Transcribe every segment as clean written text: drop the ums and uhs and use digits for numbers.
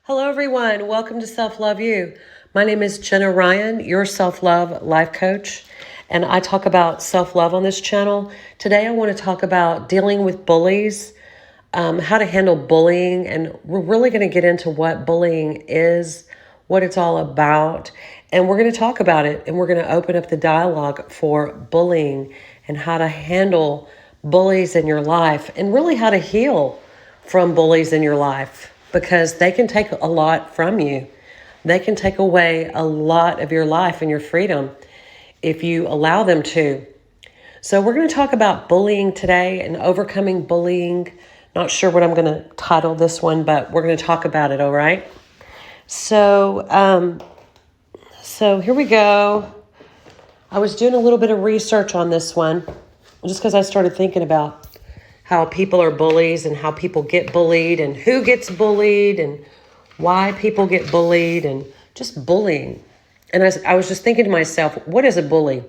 Hello, everyone. Welcome to Self Love You. My name is Jenna Ryan, your self-love life coach, and I talk about self-love on this channel. Today, I want to talk about dealing with bullies, how to handle bullying, and we're really going to get into what bullying is, what it's all about, and we're going to talk about it, and we're going to open up the dialogue for bullying and how to handle bullies in your life, and really how to heal from bullies in your life, because they can take a lot from you. They can take away a lot of your life and your freedom if you allow them to. So we're going to talk about bullying today and overcoming bullying. Not sure what I'm going to title this one, but we're going to talk about it, all right? So here we go. I was doing a little bit of research on this one just because I started thinking about how people are bullies and how people get bullied and who gets bullied and why people get bullied and just bullying. And I was just thinking to myself, what is a bully?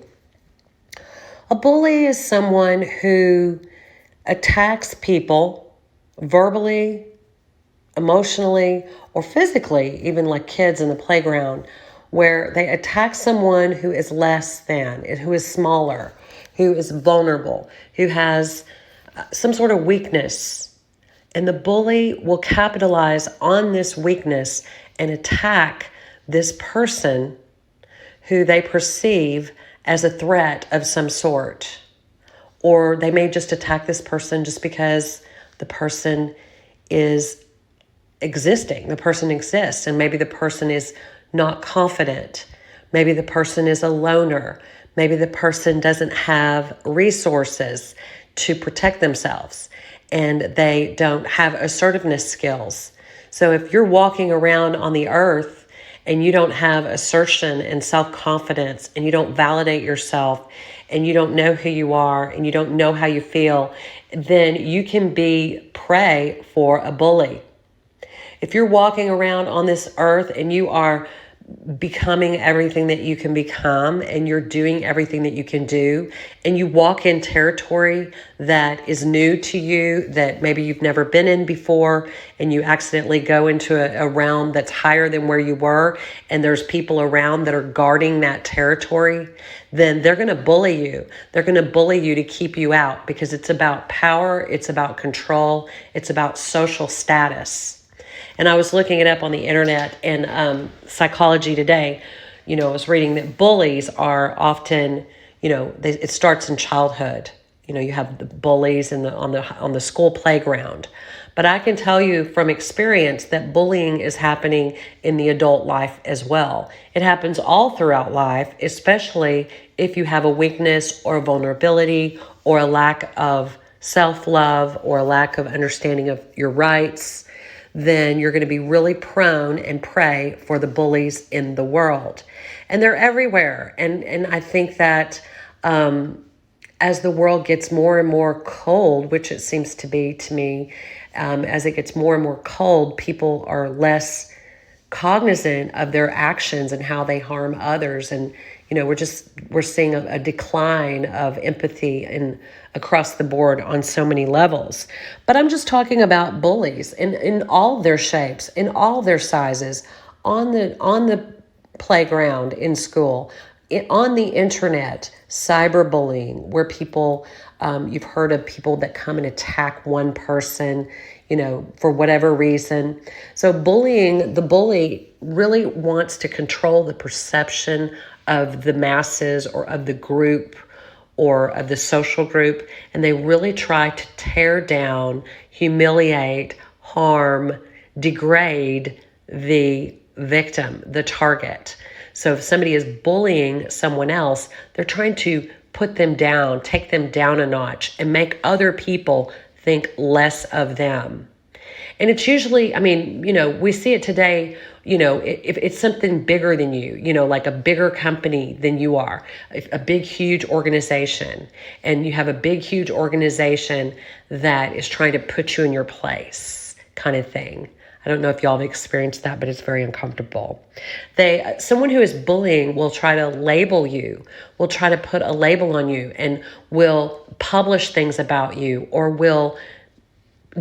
A bully is someone who attacks people verbally, emotionally, or physically, even like kids in the playground, where they attack someone who is less than, who is smaller, who is vulnerable, who has some sort of weakness. And the bully will capitalize on this weakness and attack this person who they perceive as a threat of some sort. Or they may just attack this person just because the person is existing. The person exists, and maybe the person is not confident. Maybe the person is a loner. Maybe the person doesn't have resources to protect themselves, and they don't have assertiveness skills. So if you're walking around on the earth and you don't have assertion and self-confidence, and you don't validate yourself, and you don't know who you are, and you don't know how you feel, then you can be prey for a bully. If you're walking around on this earth and you are becoming everything that you can become, and you're doing everything that you can do, and you walk in territory that is new to you, that maybe you've never been in before, and you accidentally go into a realm that's higher than where you were, and there's people around that are guarding that territory, then they're going to bully you. They're going to bully you to keep you out, because it's about power, it's about control, it's about social status. And I was looking it up on the internet, and Psychology Today, I was reading that bullies are often, it starts in childhood. You have the bullies on the school playground. But I can tell you from experience that bullying is happening in the adult life as well. It happens all throughout life, especially if you have a weakness or a vulnerability or a lack of self-love or a lack of understanding of your rights. Then you're going to be really prone and prey for the bullies in the world. And they're everywhere. And I think that as the world gets more and more cold, which it seems to be to me, as it gets more and more cold, people are less cognizant of their actions and how they harm others. And we're seeing a decline of empathy across the board on so many levels. But I'm just talking about bullies in all their shapes, in all their sizes, on the playground, in school, on the internet, cyberbullying, where people, you've heard of people that come and attack one person, for whatever reason. So the bully really wants to control the perception of the masses or of the group or of the social group. And they really try to tear down, humiliate, harm, degrade the victim, the target. So if somebody is bullying someone else, they're trying to put them down, take them down a notch, and make other people think less of them. And it's usually, we see it today, if it's something bigger than you, like a bigger company than you are, a big, huge organization, and you have a big, huge organization that is trying to put you in your place, kind of thing. I don't know if y'all have experienced that, but it's very uncomfortable. Someone who is bullying will try to label you, will try to put a label on you, and will publish things about you, or will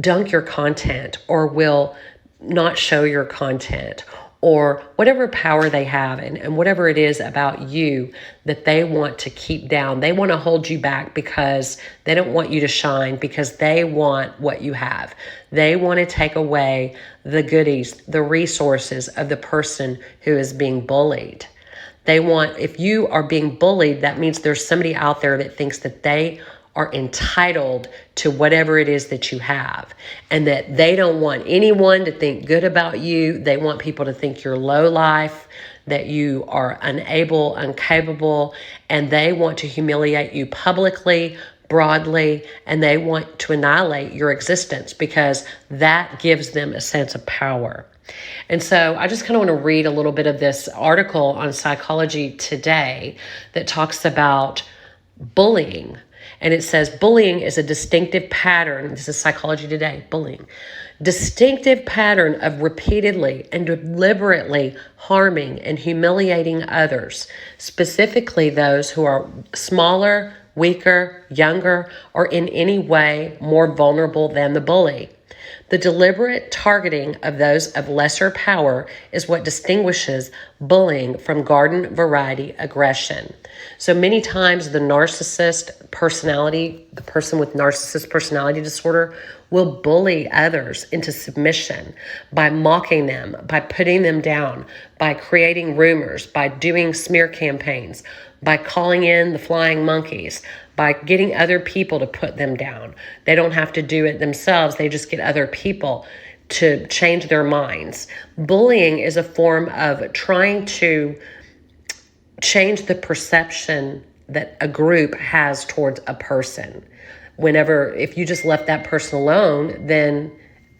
dunk your content, or will not show your content, or whatever power they have, and whatever it is about you that they want to keep down. They want to hold you back because they don't want you to shine, because they want what you have. They want to take away the goodies, the resources of the person who is being bullied. They want, if you are being bullied, that means there's somebody out there that thinks that they are entitled to whatever it is that you have, and that they don't want anyone to think good about you. They want people to think you're low life, that you are unable, incapable, and they want to humiliate you publicly, broadly, and they want to annihilate your existence because that gives them a sense of power. And so I just kind of want to read a little bit of this article on Psychology Today that talks about bullying. And it says, bullying is a distinctive pattern. This is Psychology Today, bullying. Distinctive pattern of repeatedly and deliberately harming and humiliating others, specifically those who are smaller, weaker, younger, or in any way more vulnerable than the bully. The deliberate targeting of those of lesser power is what distinguishes bullying from garden variety aggression. So many times the narcissist personality, the person with narcissist personality disorder, will bully others into submission by mocking them, by putting them down, by creating rumors, by doing smear campaigns, by calling in the flying monkeys, by getting other people to put them down. They don't have to do it themselves. They just get other people to change their minds. Bullying is a form of trying to change the perception that a group has towards a person. If you just left that person alone, then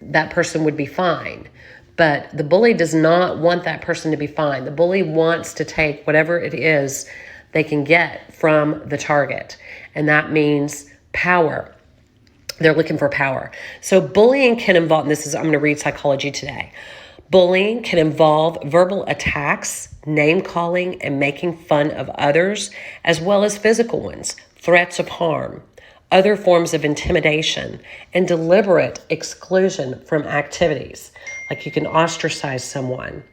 that person would be fine. But the bully does not want that person to be fine. The bully wants to take whatever it is they can get from the target. And that means power. They're looking for power. So bullying can involve, I'm going to read Psychology Today. Bullying can involve verbal attacks, name calling, and making fun of others, as well as physical ones, threats of harm, other forms of intimidation, and deliberate exclusion from activities. Like you can ostracize someone.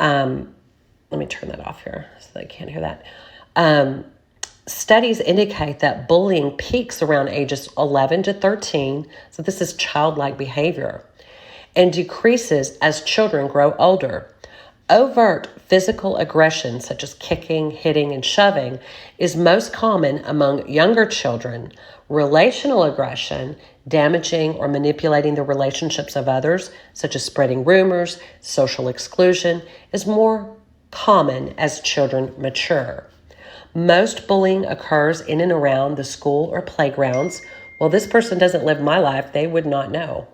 Let me turn that off here so they can't hear that. Studies indicate that bullying peaks around ages 11 to 13, so this is childlike behavior, and decreases as children grow older. Overt physical aggression, such as kicking, hitting, and shoving, is most common among younger children. Relational aggression, damaging or manipulating the relationships of others, such as spreading rumors, social exclusion, is more common as children mature. Most bullying occurs in and around the school or playgrounds. Well, this person doesn't live my life. They would not know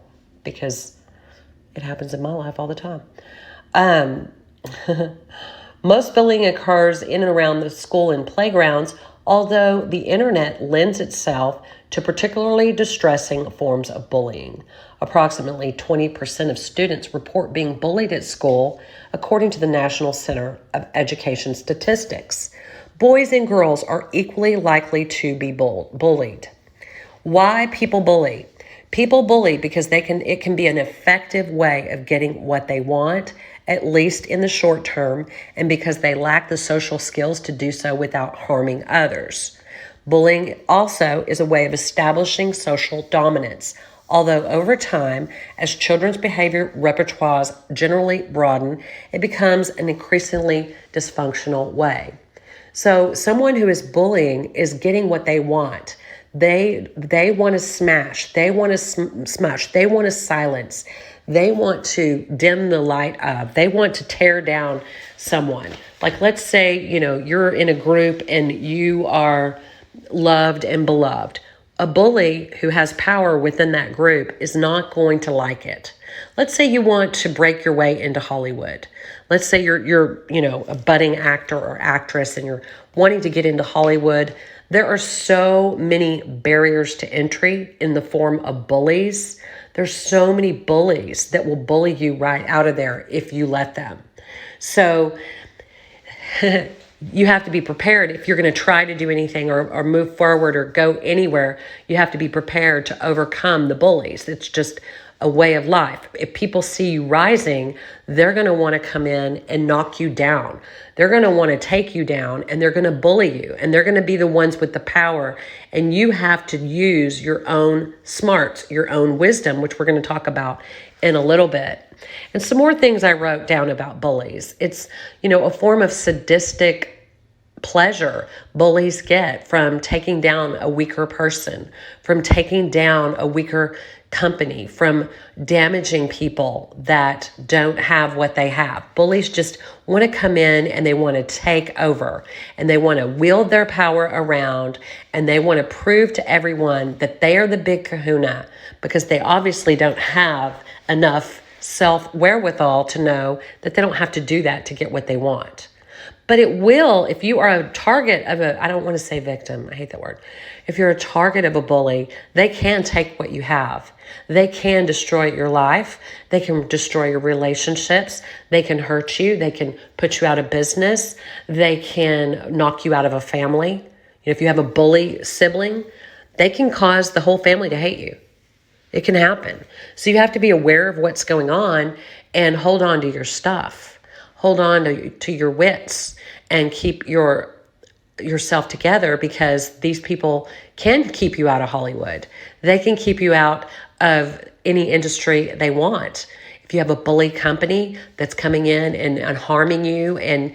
because it happens in my life all the time. Most bullying occurs in and around the school and playgrounds, although the internet lends itself to particularly distressing forms of bullying. Approximately 20% of students report being bullied at school, according to the National Center of Education Statistics. Boys and girls are equally likely to be bullied. Why people bully? People bully because it can be an effective way of getting what they want, at least in the short term, and because they lack the social skills to do so without harming others. Bullying also is a way of establishing social dominance, although over time, as children's behavior repertoires generally broaden, it becomes an increasingly dysfunctional way. So someone who is bullying is getting what they want. They want to smash. They want to smush. They want to silence. They want to dim the light of. They want to tear down someone. Like, let's say, you're in a group and you are loved and beloved. A bully who has power within that group is not going to like it. Let's say you want to break your way into Hollywood. Let's say you're a budding actor or actress and you're wanting to get into Hollywood. There are so many barriers to entry in the form of bullies. There's so many bullies that will bully you right out of there if you let them. So you have to be prepared. If you're going to try to do anything or move forward or go anywhere, you have to be prepared to overcome the bullies. It's just a way of life. If people see you rising, they're going to want to come in and knock you down. They're going to want to take you down, and they're going to bully you, and they're going to be the ones with the power. And you have to use your own smarts, your own wisdom, which we're going to talk about in a little bit. And some more things I wrote down about bullies. It's, a form of sadistic pleasure bullies get from taking down a weaker person, from taking down a weaker company, from damaging people that don't have what they have. Bullies just want to come in and they want to take over, and they want to wield their power around, and they want to prove to everyone that they are the big kahuna, because they obviously don't have enough self-wherewithal to know that they don't have to do that to get what they want. But it will, if you are a target of I don't want to say victim, I hate that word. If you're a target of a bully, they can take what you have. They can destroy your life. They can destroy your relationships. They can hurt you. They can put you out of business. They can knock you out of a family. If you have a bully sibling, they can cause the whole family to hate you. It can happen. So you have to be aware of what's going on and hold on to your stuff. Hold on to your wits and keep yourself together, because these people can keep you out of Hollywood. They can keep you out of any industry they want. If you have a bully company that's coming in and harming you and,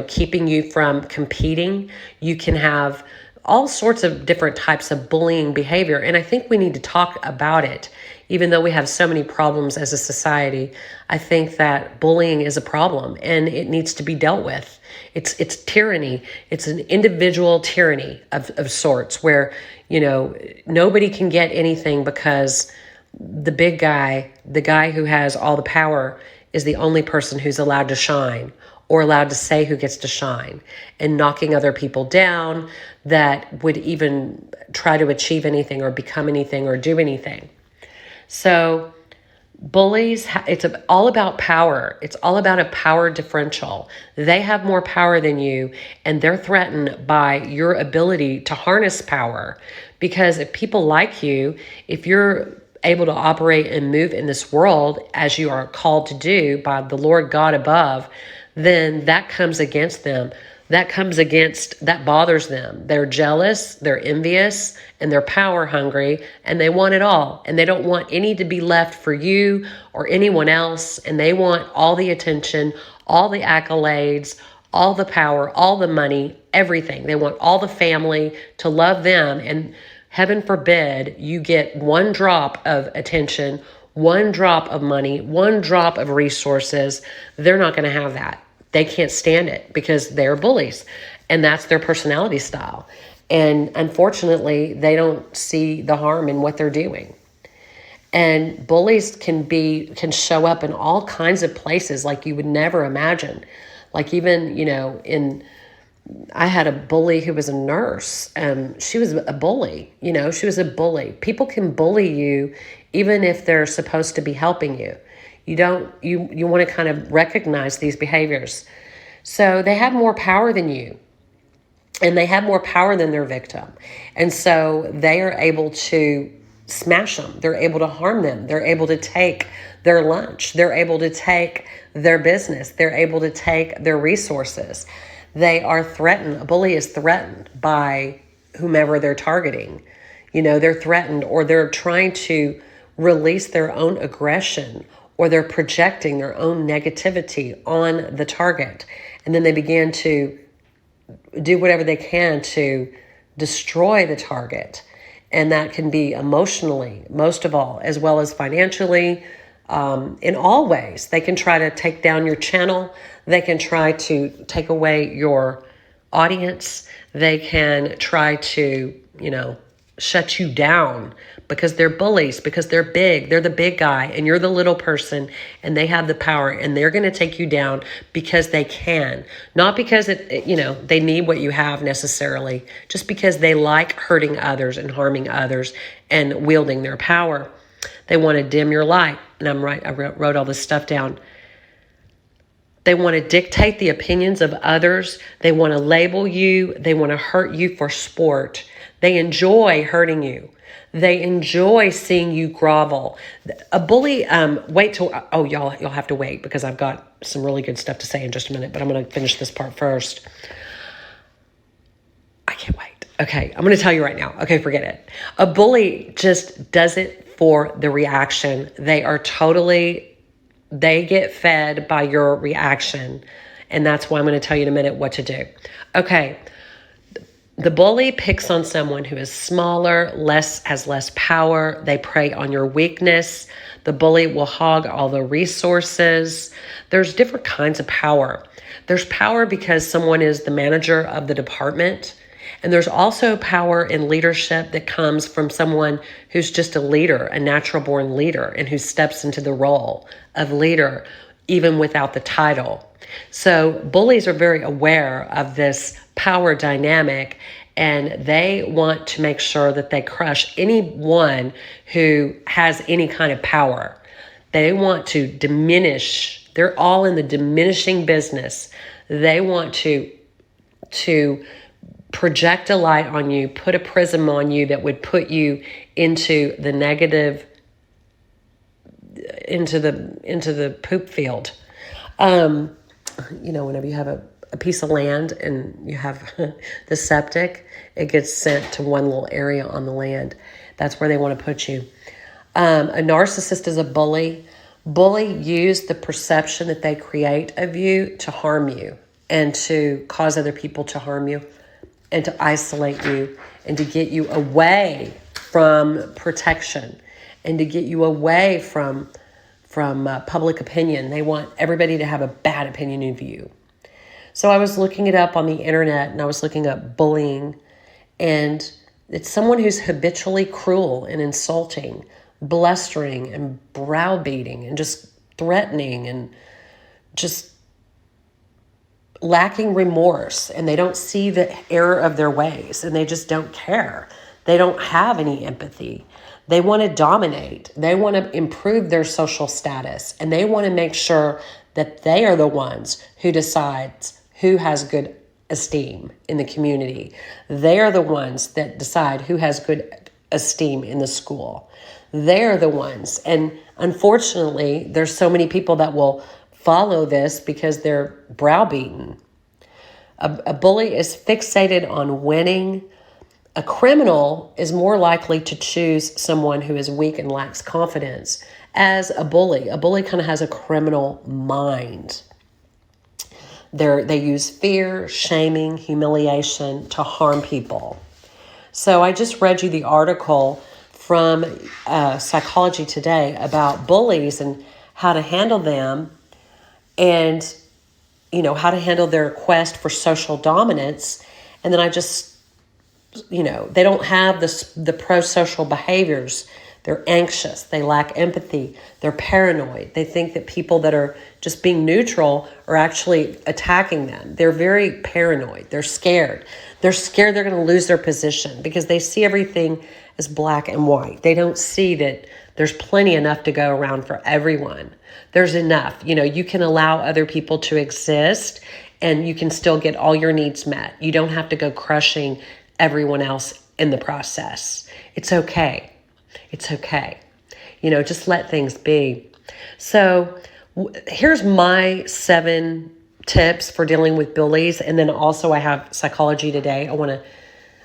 keeping you from competing, you can have all sorts of different types of bullying behavior. And I think we need to talk about it. Even though we have so many problems as a society, I think that bullying is a problem and it needs to be dealt with. It's tyranny. It's an individual tyranny of sorts where, nobody can get anything because the big guy, the guy who has all the power, is the only person who's allowed to shine or allowed to say who gets to shine, and knocking other people down that would even try to achieve anything or become anything or do anything. So bullies, it's all about power. It's all about a power differential. They have more power than you, and they're threatened by your ability to harness power. Because if people like you, if you're able to operate and move in this world as you are called to do by the Lord God above, then that comes against them. That bothers them. They're jealous, they're envious, and they're power hungry, and they want it all. And they don't want any to be left for you or anyone else. And they want all the attention, all the accolades, all the power, all the money, everything. They want all the family to love them. And heaven forbid you get one drop of attention, one drop of money, one drop of resources. They're not going to have that. They can't stand it because they're bullies, and that's their personality style. And unfortunately, they don't see the harm in what they're doing. And bullies can show up in all kinds of places like you would never imagine. Like even, I had a bully who was a nurse. She was a bully, she was a bully. People can bully you even if they're supposed to be helping you. You want to kind of recognize these behaviors. So they have more power than you, and they have more power than their victim. And so they are able to smash them. They're able to harm them. They're able to take their lunch. They're able to take their business. They're able to take their resources. They are threatened. A bully is threatened by whomever they're targeting. They're threatened, or they're trying to release their own aggression, or they're projecting their own negativity on the target. And then they begin to do whatever they can to destroy the target. And that can be emotionally, most of all, as well as financially, in all ways. They can try to take down your channel. They can try to take away your audience. They can try to, shut you down because they're bullies, because they're big. They're the big guy and you're the little person, and they have the power, and they're going to take you down because they can, not because they need what you have necessarily, just because they like hurting others and harming others and wielding their power. They want to dim your light. And I wrote all this stuff down. They want to dictate the opinions of others. They want to label you. They want to hurt you for sport. They enjoy hurting you. They enjoy seeing you grovel. A bully, wait till, oh, y'all have to wait because I've got some really good stuff to say in just a minute, but I'm going to finish this part first. I can't wait. Okay, I'm going to tell you right now. Okay, forget it. A bully just does it for the reaction. They get fed by your reaction. And that's why I'm going to tell you in a minute what to do. Okay, the bully picks on someone who is smaller, has less power. They prey on your weakness. The bully will hog all the resources. There's different kinds of power. There's power because someone is the manager of the department. And there's also power in leadership that comes from someone who's just a leader, a natural born leader, and who steps into the role of leader even without the title. So bullies are very aware of this power dynamic, and they want to make sure that they crush anyone who has any kind of power. They want to diminish. They're all in the diminishing business. They want to project a light on you, put a prism on you that would put you into the negative, into the poop field. Whenever you have a piece of land and you have the septic, it gets sent to one little area on the land. That's where they want to put you. A narcissist is a bully. Bully use the perception that they create of you to harm you and to cause other people to harm you and to isolate you and to get you away from protection and to get you away from public opinion. They want everybody to have a bad opinion of you. So I was looking it up on the internet and I was looking up bullying, and it's someone who's habitually cruel and insulting, blustering and browbeating and just threatening and just lacking remorse, and they don't see the error of their ways and they just don't care. They don't have any empathy. They want to dominate. They want to improve their social status, and they want to make sure that they are the ones who decides who has good esteem in the community. They are the ones that decide who has good esteem in the school. They're the ones. And unfortunately, there's so many people that will follow this because they're browbeaten. A bully is fixated on winning. A criminal is more likely to choose someone who is weak and lacks confidence as a bully. A bully kind of has a criminal mind. They use fear, shaming, humiliation to harm people. So I just read you the article from Psychology Today about bullies and how to handle them, and how to handle their quest for social dominance. And then I just, they don't have the pro-social behaviors. They're anxious. They lack empathy. They're paranoid. They think that people that are just being neutral are actually attacking them. They're very paranoid. They're scared. They're scared they're going to lose their position because they see everything as black and white. They don't see that there's plenty enough to go around for everyone. There's enough. You can allow other people to exist and you can still get all your needs met. You don't have to go crushing everyone else in the process. It's okay. It's okay. Just let things be. So here's my 7 tips for dealing with bullies. And then also I have Psychology Today. I want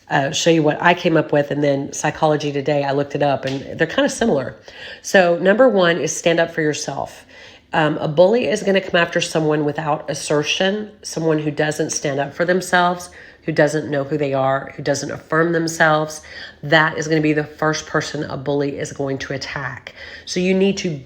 to show you what I came up with. And then Psychology Today, I looked it up and they're kind of similar. So number 1 is stand up for yourself. A bully is going to come after someone without assertion, someone who doesn't stand up for themselves, who doesn't know who they are, who doesn't affirm themselves. That is going to be the first person a bully is going to attack. So you need to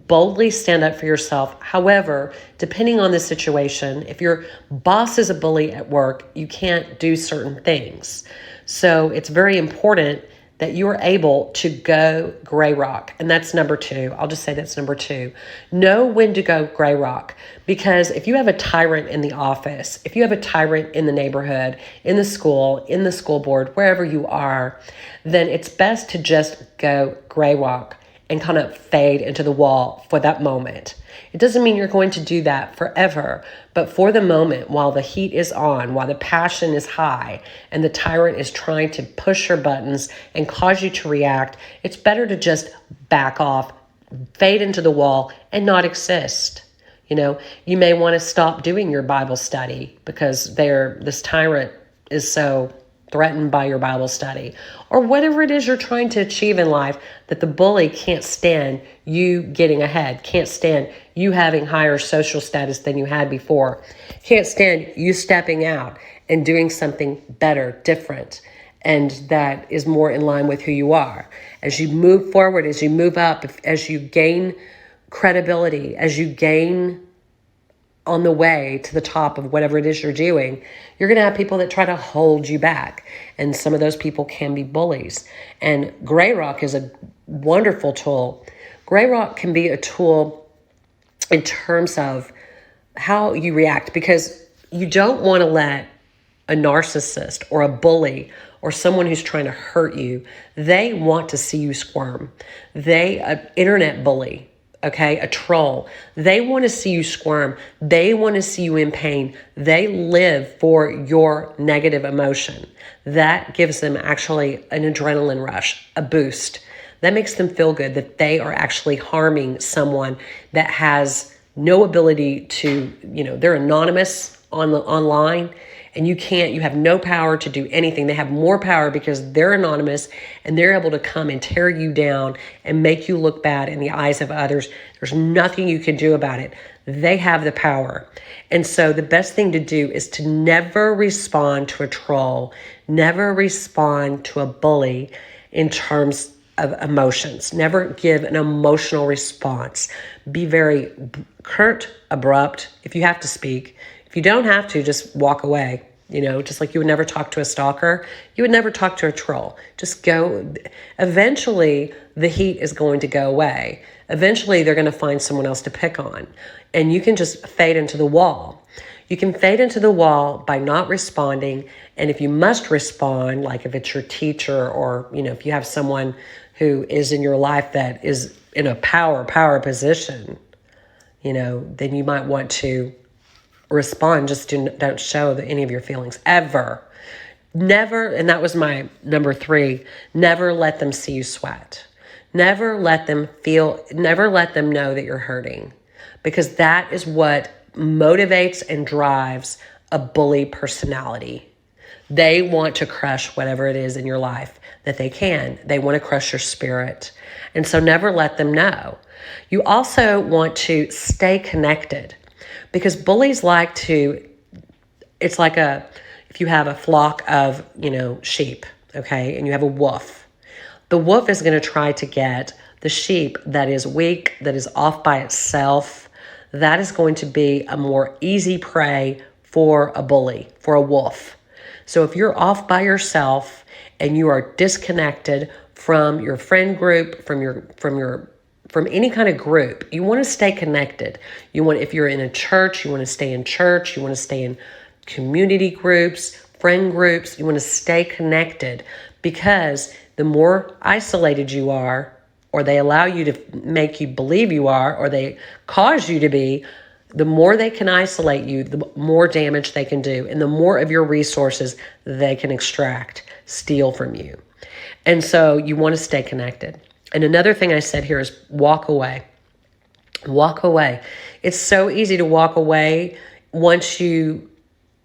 boldly stand up for yourself. However, depending on the situation, if your boss is a bully at work, you can't do certain things. So it's very important that you're able to go gray rock. And that's number 2. I'll just say that's number 2. Know when to go gray rock. Because if you have a tyrant in the office, if you have a tyrant in the neighborhood, in the school board, wherever you are, then it's best to just go gray rock and kind of fade into the wall for that moment. It doesn't mean you're going to do that forever, but for the moment, while the heat is on, while the passion is high, and the tyrant is trying to push your buttons and cause you to react, it's better to just back off, fade into the wall, and not exist. You may want to stop doing your Bible study because this tyrant is so threatened by your Bible study, or whatever it is you're trying to achieve in life, that the bully can't stand you getting ahead, can't stand you having higher social status than you had before, can't stand you stepping out and doing something better, different, and that is more in line with who you are. As you move forward, as you move up, as you gain credibility, as you gain on the way to the top of whatever it is you're doing, you're going to have people that try to hold you back. And some of those people can be bullies. And Gray Rock is a wonderful tool. Gray Rock can be a tool in terms of how you react, because you don't want to let a narcissist or a bully or someone who's trying to hurt you, they want to see you squirm. An internet bully, okay, a troll, they want to see you squirm. They want to see you in pain. They live for your negative emotion. That gives them actually an adrenaline rush, a boost. That makes them feel good that they are actually harming someone that has no ability to, they're anonymous online, and you have no power to do anything. They have more power because they're anonymous, and they're able to come and tear you down and make you look bad in the eyes of others. There's nothing you can do about it. They have the power. And so the best thing to do is to never respond to a troll, never respond to a bully in terms of emotions. Never give an emotional response. Be very curt, abrupt if you have to speak. If you don't have to, just walk away. Just like you would never talk to a stalker, you would never talk to a troll. Just go. Eventually, the heat is going to go away. Eventually, they're going to find someone else to pick on. And you can just fade into the wall. You can fade into the wall by not responding. And if you must respond, like if it's your teacher, or, if you have someone who is in your life that is in a power position, then you might want to respond. Just don't show any of your feelings ever. Never, and that was my number 3, never let them see you sweat. Never let them know that you're hurting, because that is what motivates and drives a bully personality. They want to crush whatever it is in your life that they can. They want to crush your spirit. And so never let them know. You also want to stay connected, because bullies it's like if you have a flock of, sheep, okay, and you have a wolf. The wolf is going to try to get the sheep that is weak, that is off by itself. That is going to be a more easy prey for a bully, for a wolf. So if you're off by yourself and you are disconnected from your friend group, from any kind of group, you want to stay connected. If you're in a church, you want to stay in church. You want to stay in community groups, friend groups. You want to stay connected, because the more isolated you are, or they allow you to make you believe you are, or they cause you to be, the more they can isolate you, the more damage they can do, and the more of your resources they can extract, steal from you. And so you want to stay connected. And another thing I said here is walk away. Walk away. It's so easy to walk away once you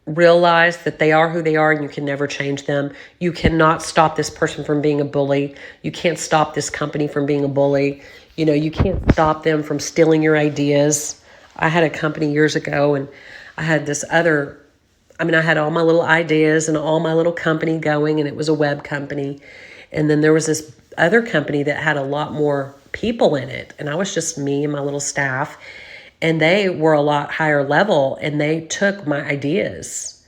realize that they are who they are and you can never change them. You cannot stop this person from being a bully. You can't stop this company from being a bully. You can't stop them from stealing your ideas. I had a company years ago, and I had I had all my little ideas and all my little company going, and it was a web company. And then there was this other company that had a lot more people in it, and I was just me and my little staff, and they were a lot higher level, and they took my ideas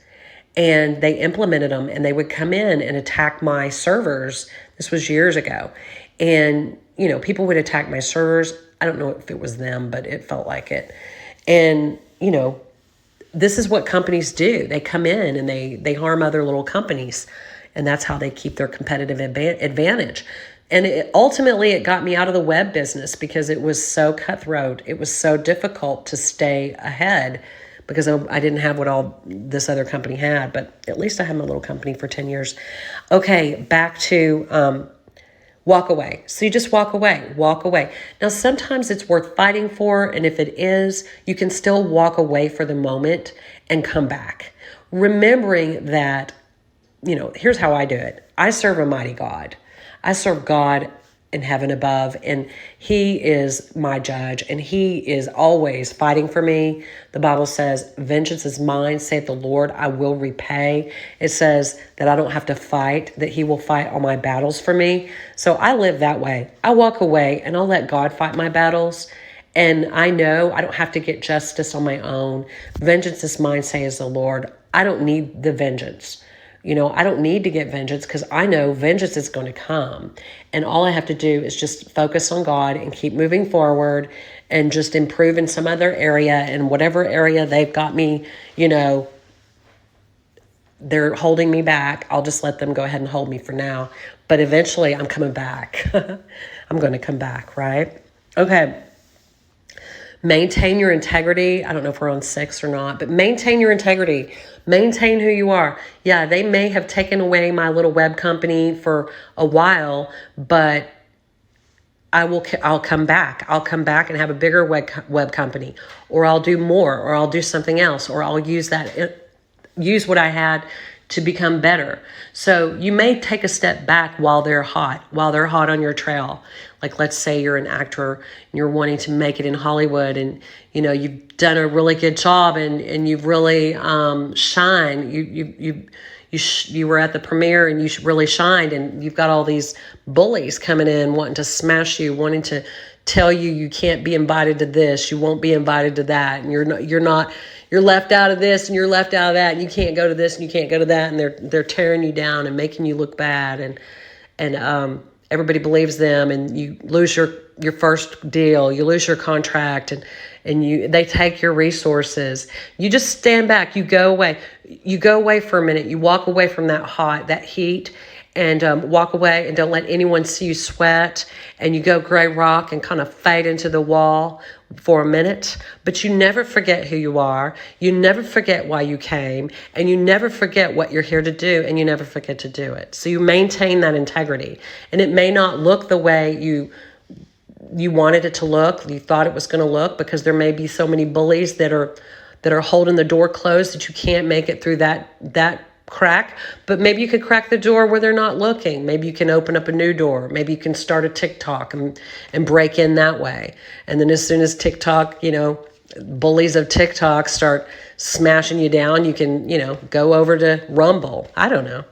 and they implemented them, and they would come in and attack my servers. This was years ago. And, people would attack my servers. I don't know if it was them, but it felt like it. And, this is what companies do. They come in and they harm other little companies, and that's how they keep their competitive advantage. And ultimately, it got me out of the web business because it was so cutthroat. It was so difficult to stay ahead because I didn't have what all this other company had. But at least I had my little company for 10 years. Okay, back to walk away. So you just walk away, walk away. Now, sometimes it's worth fighting for. And if it is, you can still walk away for the moment and come back. Remembering that, here's how I do it. I serve a mighty God. I serve God in heaven above, and he is my judge, and he is always fighting for me. The Bible says, vengeance is mine, saith the Lord, I will repay. It says that I don't have to fight, that he will fight all my battles for me. So I live that way. I walk away and I'll let God fight my battles. And I know I don't have to get justice on my own. Vengeance is mine, says the Lord. I don't need the vengeance. I don't need to get vengeance because I know vengeance is going to come. And all I have to do is just focus on God and keep moving forward and just improve in some other area. And whatever area they've got me, they're holding me back, I'll just let them go ahead and hold me for now. But eventually I'm coming back. I'm going to come back, right? Okay. Maintain your integrity. I don't know if we're on 6 or not, but maintain your integrity. Maintain who you are. Yeah, they may have taken away my little web company for a while, but I'll come back. I'll come back and have a bigger web company, or I'll do more, or I'll do something else, or I'll use what I had to become better. So you may take a step back while they're hot on your trail. Like, let's say you're an actor and you're wanting to make it in Hollywood, and you've done a really good job and you've really shined. You were at the premiere and you really shined, and you've got all these bullies coming in wanting to smash you, wanting to tell you can't be invited to this, you won't be invited to that, and you're left out of this and you're left out of that, and you can't go to this and you can't go to that, and they're tearing you down and making you look bad, and everybody believes them, and you lose your first deal, you lose your contract, and they take your resources. You just stand back, you go away for a minute, you walk away from that heat, and walk away and don't let anyone see you sweat, and you go gray rock and kind of fade into the wall for a minute. But you never forget who you are, you never forget why you came, and you never forget what you're here to do, and you never forget to do it. So you maintain that integrity, and it may not look the way you wanted it to look, you thought it was going to look, because there may be so many bullies that are holding the door closed that you can't make it through that crack. But maybe you could crack the door where they're not looking. Maybe you can open up a new door. Maybe you can start a TikTok and break in that way. And then as soon as TikTok, bullies of TikTok start smashing you down, you can, go over to Rumble. I don't know.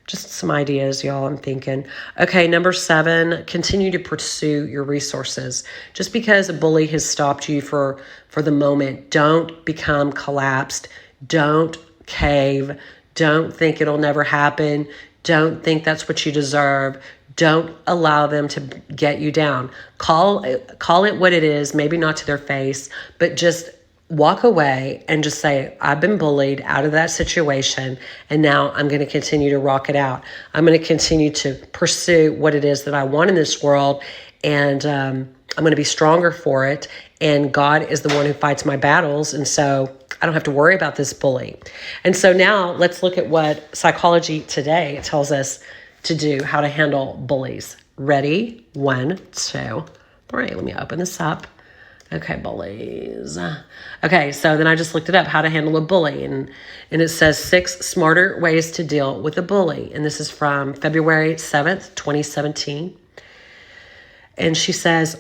Just some ideas, y'all, I'm thinking. Okay, number 7, continue to pursue your resources. Just because a bully has stopped you for the moment, don't become collapsed. Don't cave. Don't think it'll never happen. Don't think that's what you deserve. Don't allow them to get you down. Call it what it is, maybe not to their face, but just walk away and just say, I've been bullied out of that situation, and now I'm going to continue to rock it out. I'm going to continue to pursue what it is that I want in this world, and I'm going to be stronger for it, and God is the one who fights my battles, and so I don't have to worry about this bully. And so now let's look at what Psychology Today tells us to do, how to handle bullies. Ready? 1, 2, 3. Let me open this up. Okay, bullies. Okay, so then I just looked it up, how to handle a bully. And it says 6 smarter ways to deal with a bully. And this is from February 7th, 2017. And she says,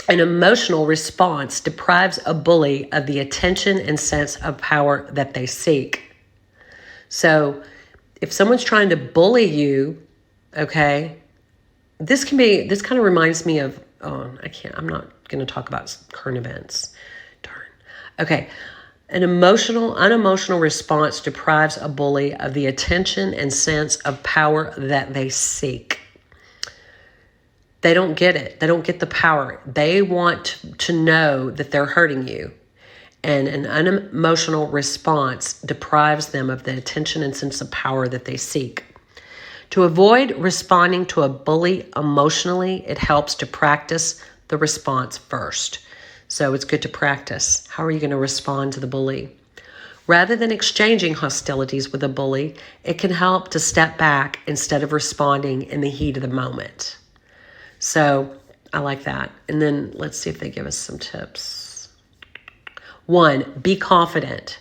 an emotional response deprives a bully of the attention and sense of power that they seek. So if someone's trying to bully you, okay, this kind of reminds me of, I'm not going to talk about current events. Darn. Okay. An unemotional response deprives a bully of the attention and sense of power that they seek. They don't get it. They don't get the power. They want to know that they're hurting you. And an unemotional response deprives them of the attention and sense of power that they seek. To avoid responding to a bully emotionally, it helps to practice the response first. So it's good to practice. How are you going to respond to the bully? Rather than exchanging hostilities with a bully, it can help to step back instead of responding in the heat of the moment. So I like that. And then let's see if they give us some tips. 1, be confident.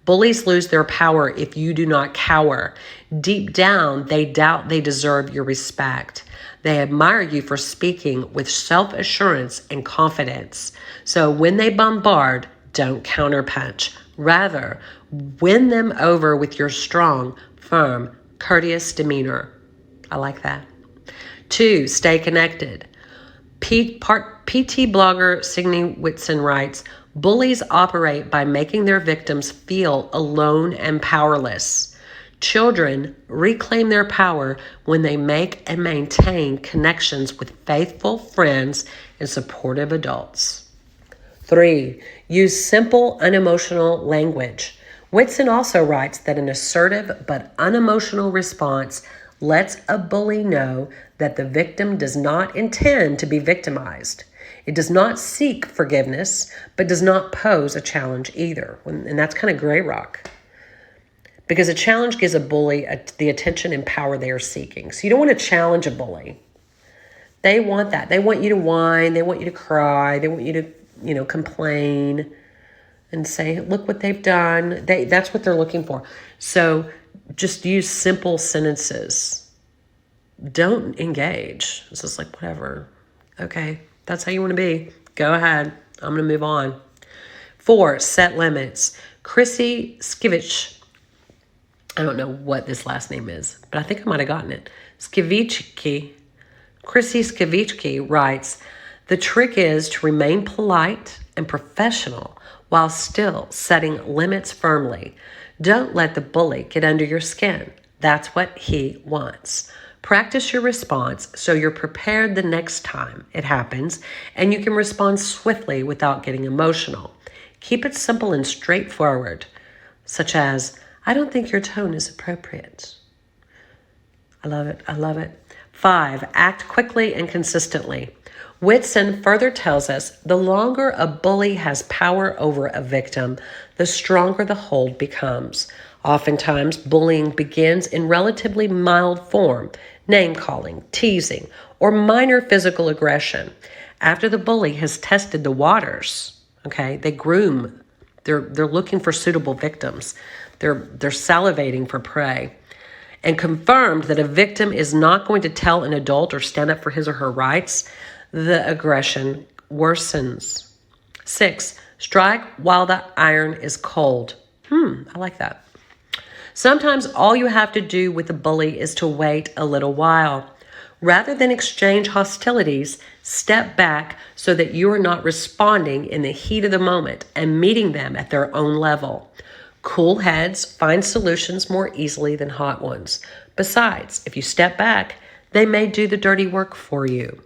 Bullies lose their power if you do not cower. Deep down, they doubt they deserve your respect. They admire you for speaking with self-assurance and confidence. So when they bombard, don't counterpunch. Rather, win them over with your strong, firm, courteous demeanor. I like that. 2, stay connected. PT blogger Signe Whitson writes, bullies operate by making their victims feel alone and powerless. Children reclaim their power when they make and maintain connections with faithful friends and supportive adults. 3, use simple, unemotional language. Whitson also writes that an assertive but unemotional response lets a bully know that the victim does not intend to be victimized. It does not seek forgiveness, but does not pose a challenge either. And that's kind of gray rock. Because a challenge gives a bully the attention and power they are seeking. So you don't want to challenge a bully. They want that. They want you to whine. They want you to cry. They want you to, complain and say, look what they've done. That's what they're looking for. So just use simple sentences. Don't engage. It's just like, whatever. Okay, that's how you want to be. Go ahead. I'm going to move on. 4, set limits. Chrissy Skivich, I don't know what this last name is, but I think I might have gotten it. Chrissy Skivichki writes, the trick is to remain polite and professional while still setting limits firmly. Don't let the bully get under your skin. That's what he wants. Practice your response so you're prepared the next time it happens and you can respond swiftly without getting emotional. Keep it simple and straightforward, such as, I don't think your tone is appropriate. I love it. I love it. 5, act quickly and consistently. Whitson further tells us the longer a bully has power over a victim, the stronger the hold becomes. Oftentimes, bullying begins in relatively mild form, name-calling, teasing, or minor physical aggression. After the bully has tested the waters, okay, they groom. They're looking for suitable victims. They're salivating for prey. And confirmed that a victim is not going to tell an adult or stand up for his or her rights, the aggression worsens. 6, strike while the iron is cold. I like that. Sometimes all you have to do with the bully is to wait a little while. Rather than exchange hostilities, step back so that you are not responding in the heat of the moment and meeting them at their own level. Cool heads find solutions more easily than hot ones. Besides, if you step back, they may do the dirty work for you.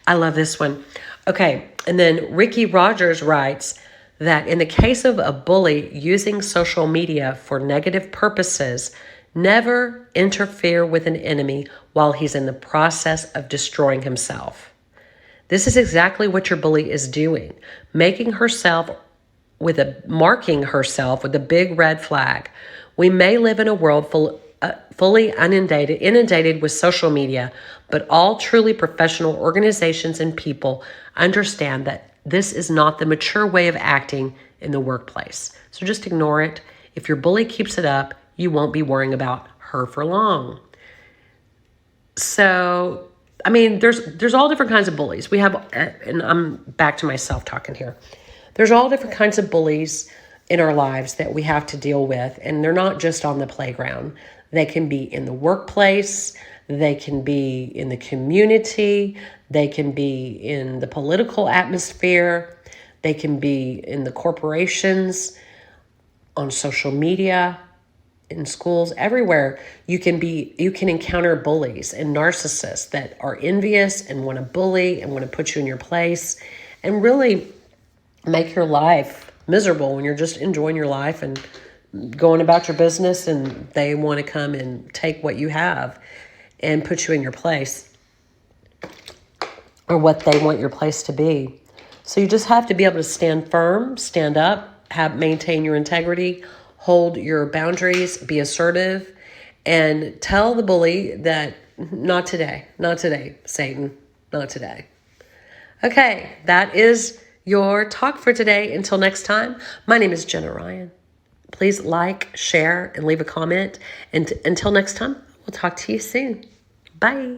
I love this one. Okay, and then Ricky Rogers writes that in the case of a bully using social media for negative purposes, never interfere with an enemy while he's in the process of destroying himself. This is exactly what your bully is doing, marking herself with a big red flag. We may live in a world fully inundated with social media, but all truly professional organizations and people understand that this is not the mature way of acting in the workplace. So just ignore it. If your bully keeps it up, you won't be worrying about her for long. So, I mean, there's all different kinds of bullies. We have, and I'm back to myself talking here. There's all different kinds of bullies in our lives that we have to deal with, and they're not just on the playground. They can be in the workplace, they can be in the community, they can be in the political atmosphere, they can be in the corporations, on social media, in schools, everywhere. You can encounter bullies and narcissists that are envious and want to bully and want to put you in your place and really make your life miserable when you're just enjoying your life and going about your business, and they want to come and take what you have and put you in your place, or what they want your place to be. So you just have to be able to stand firm, stand up, maintain your integrity, hold your boundaries, be assertive, and tell the bully that not today, Satan, not today. Okay, that is your talk for today. Until next time, my name is Jenna Ryan. Please like, share, and leave a comment. And until next time, we'll talk to you soon. Bye.